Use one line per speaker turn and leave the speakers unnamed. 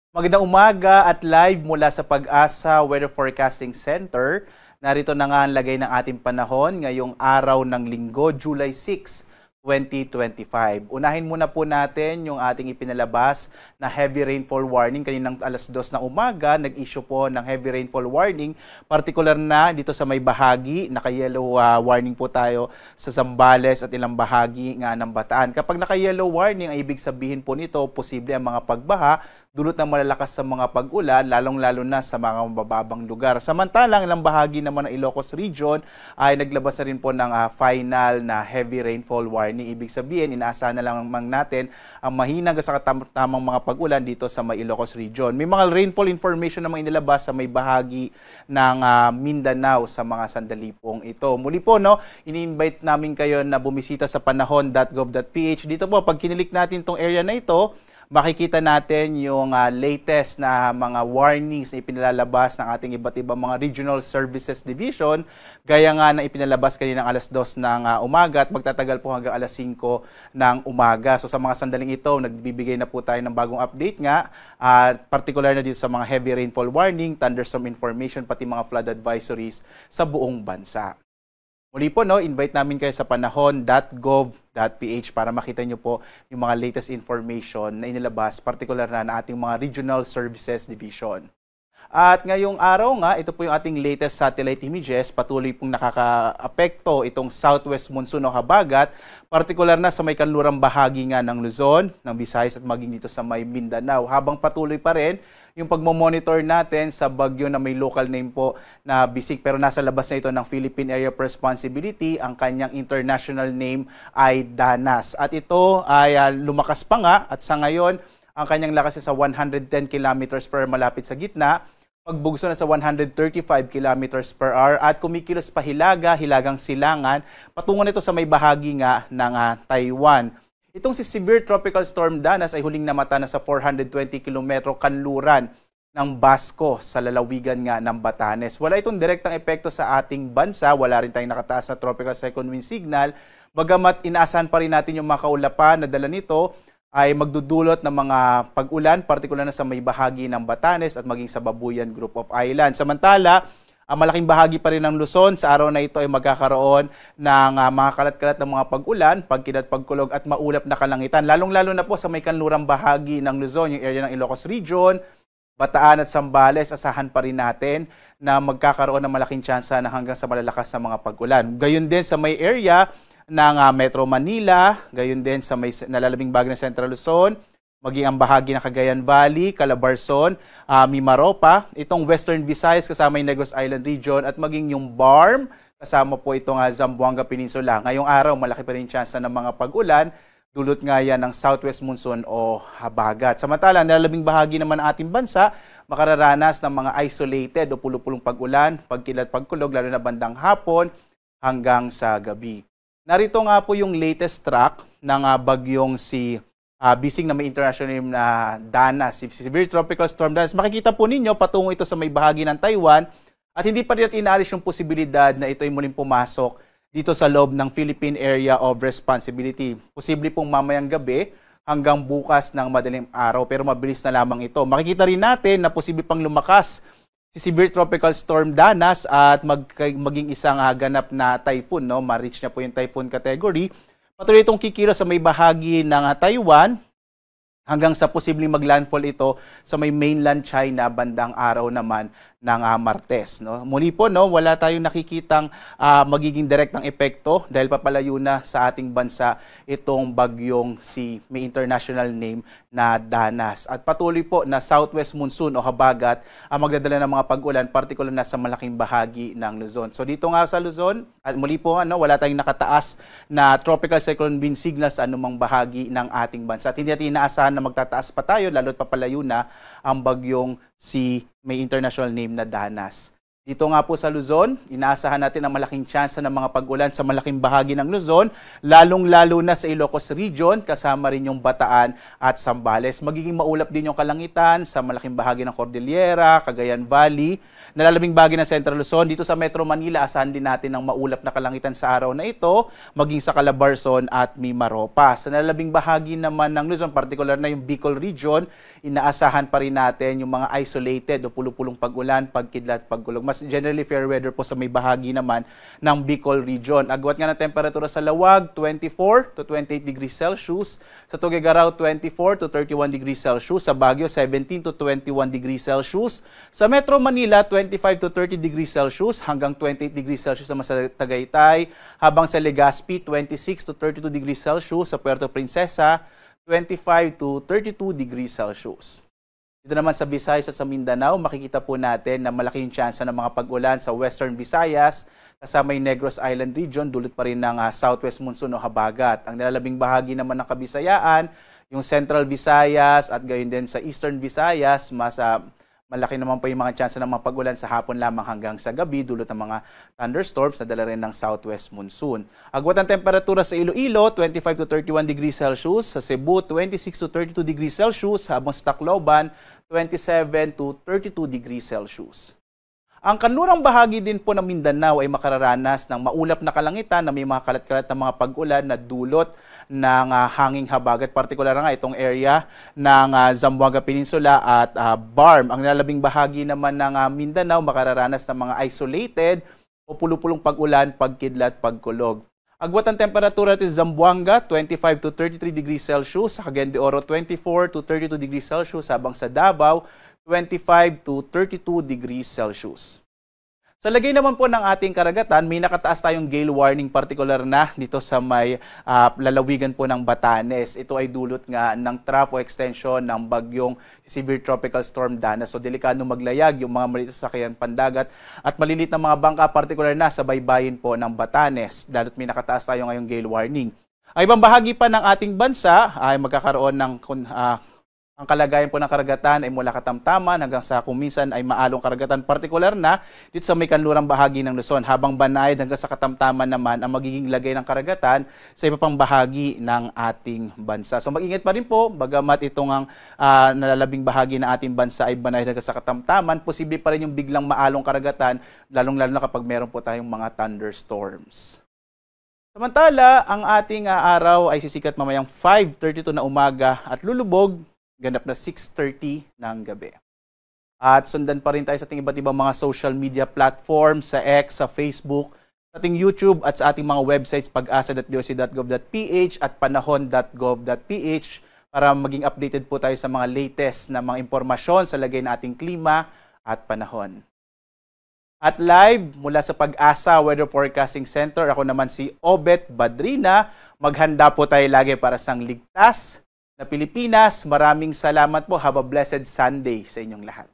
Magandang umaga at live mula sa Pag-asa Weather Forecasting Center. Narito na nga ang lagay ng ating panahon ngayong araw ng Linggo, July 6, 2025. Unahin muna po natin yung ating ipinalabas na heavy rainfall warning. Kaninang alas 2 ng umaga, nag-issue po ng heavy rainfall warning. Partikular na dito sa may bahagi, naka-yellow warning po tayo sa Zambales at ilang bahagi nga ng Bataan. Kapag naka-yellow warning, ang ibig sabihin po nito, posible ang mga pagbaha, dulot ng malalakas sa mga pag-ulan, lalong-lalo na sa mga mababang lugar. Samantalang ilang bahagi naman ng Ilocos Region ay naglabas na rin po ng final na heavy rainfall warning. Ibig sabihin, inaasahan na lang natin ang mahina hanggang sa tamang mga pag-ulan dito sa may Ilocos Region. May mga rainfall information na inilabas sa may bahagi ng Mindanao sa mga sandali pong ito. Muli po, ini-invite namin kayo na bumisita sa panahon.gov.ph. Dito po, pag kinilik natin itong area na ito, makikita natin yung latest na mga warnings na ipinalalabas ng ating iba't ibang mga Regional Services Division, gaya nga na ipinalabas kaninang alas 2 ng umaga at magtatagal po hanggang alas 5 ng umaga. So sa mga sandaling ito, nagbibigay na po tayo ng bagong update nga, particular na dito sa mga heavy rainfall warning, thunderstorm information, pati mga flood advisories sa buong bansa. Muli po, invite namin kayo sa panahon.gov.ph para makita nyo po yung mga latest information na inilabas, particular na ating mga Regional Services Division. At ngayong araw nga, ito po yung ating latest satellite images, patuloy pong nakaka-apekto itong southwest monsoon o habagat, particular na sa may kanlurang bahagi nga ng Luzon, ng Visayas at maging dito sa may Mindanao. Habang patuloy pa rin yung pagmomonitor natin sa bagyo na may local name po na bisig pero nasa labas na ito ng Philippine Area of Responsibility, ang kanyang international name ay Danas. At ito ay lumakas pa nga at sa ngayon ang kanyang lakas ay sa 110 km per hour malapit sa gitna, pagbugso na sa 135 km per hour at kumikilos pa hilagang silangan patungo nito sa may bahagi nga ng Taiwan. Itong si Severe Tropical Storm Danas ay huling namata na sa 420 km kanluran ng Basco sa lalawigan nga ng Batanes. Wala itong direktang epekto sa ating bansa, wala rin tayong nakataas na tropical cyclone wind signal, bagamat inaasahan pa rin natin yung mga kaulapan na dala nito ay magdudulot ng mga pag-ulan, partikular na sa may bahagi ng Batanes at maging sa Babuyan Group of Islands. Samantala, ang malaking bahagi pa rin ng Luzon sa araw na ito ay magkakaroon ng mga kalat-kalat ng mga pag-ulan, pagkinat, pagkulog at maulap na kalangitan. Lalong-lalo na po sa may kanlurang bahagi ng Luzon, yung area ng Ilocos Region, Bataan at Zambales, asahan pa rin natin na magkakaroon ng malaking tsansa na hanggang sa malalakas na mga pag-ulan. Gayon din sa may area ng Metro Manila, gayon din sa may nalalabing bahagi ng Central Luzon, maging ang bahagi ng Cagayan Valley, Calabarzon, Mimaropa, itong Western Visayas kasama yung Negros Island Region at maging yung BARM, kasama po itong Zamboanga Peninsula. Ngayong araw, malaki pa rin chance ng mga pag-ulan, dulot nga yan ng southwest monsoon o habagat. Samantala, nalalabing bahagi naman ng ating bansa, makararanas ng mga isolated o pulupulong pag-ulan, pagkilat, pagkulog, lalo na bandang hapon hanggang sa gabi. Narito nga po yung latest track ng bagyong si bising na may international name na Danas, Severe Tropical Storm Danas. Makikita po ninyo patungo ito sa may bahagi ng Taiwan at hindi pa rin inaalis yung posibilidad na ito ay muling pumasok dito sa loob ng Philippine Area of Responsibility. Posible pong mamayang gabi hanggang bukas ng madaling araw pero mabilis na lamang ito. Makikita rin natin na posible pang lumakas si Severe Tropical Storm Danas at maging isang ganap na typhoon. Ma-reach na po yung typhoon category. Patuloy itong kikilos sa may bahagi ng Taiwan hanggang sa posibleng maglandfall ito sa may mainland China bandang araw naman ng Martes. Muli po, wala tayong nakikitang magiging direktang epekto dahil papalayo na sa ating bansa itong bagyong si may international name na Danas. At patuloy po na southwest monsoon o habagat ang magdadala ng mga pag-ulan, partikular na sa malaking bahagi ng Luzon. So dito nga sa Luzon, at muli po, wala tayong nakataas na tropical cyclone wind signal sa anumang bahagi ng ating bansa. At hindi natin inaasahan na magtataas pa tayo, lalo't papalayo na ang bagyong si may international name na Danas. Dito nga po sa Luzon, inaasahan natin ang malaking tsansa ng mga pag-ulan sa malaking bahagi ng Luzon, lalong-lalo na sa Ilocos Region, kasama rin yung Bataan at Zambales. Magiging maulap din yung kalangitan sa malaking bahagi ng Cordillera, Cagayan Valley, nalalabing bahagi ng Central Luzon. Dito sa Metro Manila, asahan din natin ang maulap na kalangitan sa araw na ito, maging sa Calabarzon at Mimaropa. Sa nalalabing bahagi naman ng Luzon, particular na yung Bicol Region, inaasahan pa rin natin yung mga isolated o pulupulong pag-ulan, pagkidlat, pagkulog. Mas generally fair weather po sa may bahagi naman ng Bicol Region. Agwat nga ng temperatura sa Lawag, 24 to 28 degrees Celsius. Sa Tuguegarao, 24 to 31 degrees Celsius. Sa Baguio, 17 to 21 degrees Celsius. Sa Metro Manila, 25 to 30 degrees Celsius hanggang 28 degrees Celsius naman sa Tagaytay. Habang sa Legazpi, 26 to 32 degrees Celsius. Sa Puerto Princesa, 25 to 32 degrees Celsius. Dito naman sa Visayas at sa Mindanao, makikita po natin na malaki yung tsansa ng mga pag-ulan sa Western Visayas, kasama yung Negros Island Region, dulot pa rin ng Southwest Monsoon o habagat. Ang nilalabing bahagi naman ng Kabisayaan, yung Central Visayas at gayon din sa Eastern Visayas, malaki naman po yung mga tsansa ng mga pag-ulan sa hapon lamang hanggang sa gabi, dulot ng mga thunderstorms na dala rin ng Southwest Monsoon. Agwat ang temperatura sa Iloilo, 25 to 31 degrees Celsius. Sa Cebu, 26 to 32 degrees Celsius. Habang sa Tacloban, 27 to 32 degrees Celsius. Ang kanlurang bahagi din po ng Mindanao ay makararanas ng maulap na kalangitan na may mga kalat-kalat na mga pag-ulan na dulot ng hanging habagat. Partikular nga itong area ng Zamboanga Peninsula at Barm. Ang nilalabing bahagi naman ng Mindanao makararanas ng mga isolated o pulupulong pag-ulan, pagkidlat, pagkulog. Agwat ang temperatura sa Zamboanga, 25 to 33 degrees Celsius. Sa Cagayan de Oro, 24 to 32 degrees Celsius. Habang sa Davao, 25 to 32 degrees Celsius. Sa lagay naman po ng ating karagatan, may nakataas tayong gale warning particular na dito sa may lalawigan po ng Batanes. Ito ay dulot nga ng trough o extension ng bagyong severe tropical storm Dana. So delikado maglayag yung mga maliit sa sasakyan pandagat at malilit na mga bangka particular na sa baybayin po ng Batanes. Dahil may nakataas tayo ngayong gale warning. Ang ibang bahagi pa ng ating bansa ay magkakaroon ng ang kalagayan po ng karagatan ay mula katamtaman hanggang sa kung minsan ay maalong karagatan, partikular na dito sa may kanlurang bahagi ng Luzon, habang banayad hanggang sa katamtaman naman ang magiging lagay ng karagatan sa iba pang bahagi ng ating bansa. So mag-ingat pa rin po, bagamat itong ang nalalabing bahagi ng ating bansa ay banayad hanggang sa katamtaman, posible pa rin yung biglang maalong karagatan, lalong-lalo na kapag meron po tayong mga thunderstorms. Samantala, ang ating araw ay sisikat mamayang 5:32 na umaga at lulubog ganap na 6:30 ng gabi. At sundan pa rin tayo sa ating iba't ibang mga social media platforms, sa X, sa Facebook, sa ating YouTube at sa ating mga websites pag-asa.doc.gov.ph at panahon.gov.ph para maging updated po tayo sa mga latest na mga impormasyon sa lagay ng ating klima at panahon. At live mula sa Pag-asa Weather Forecasting Center, ako naman si Obet Badrina. Maghanda po tayo lagi para sa ligtas na Pilipinas. Maraming salamat po. Have a blessed Sunday sa inyong lahat.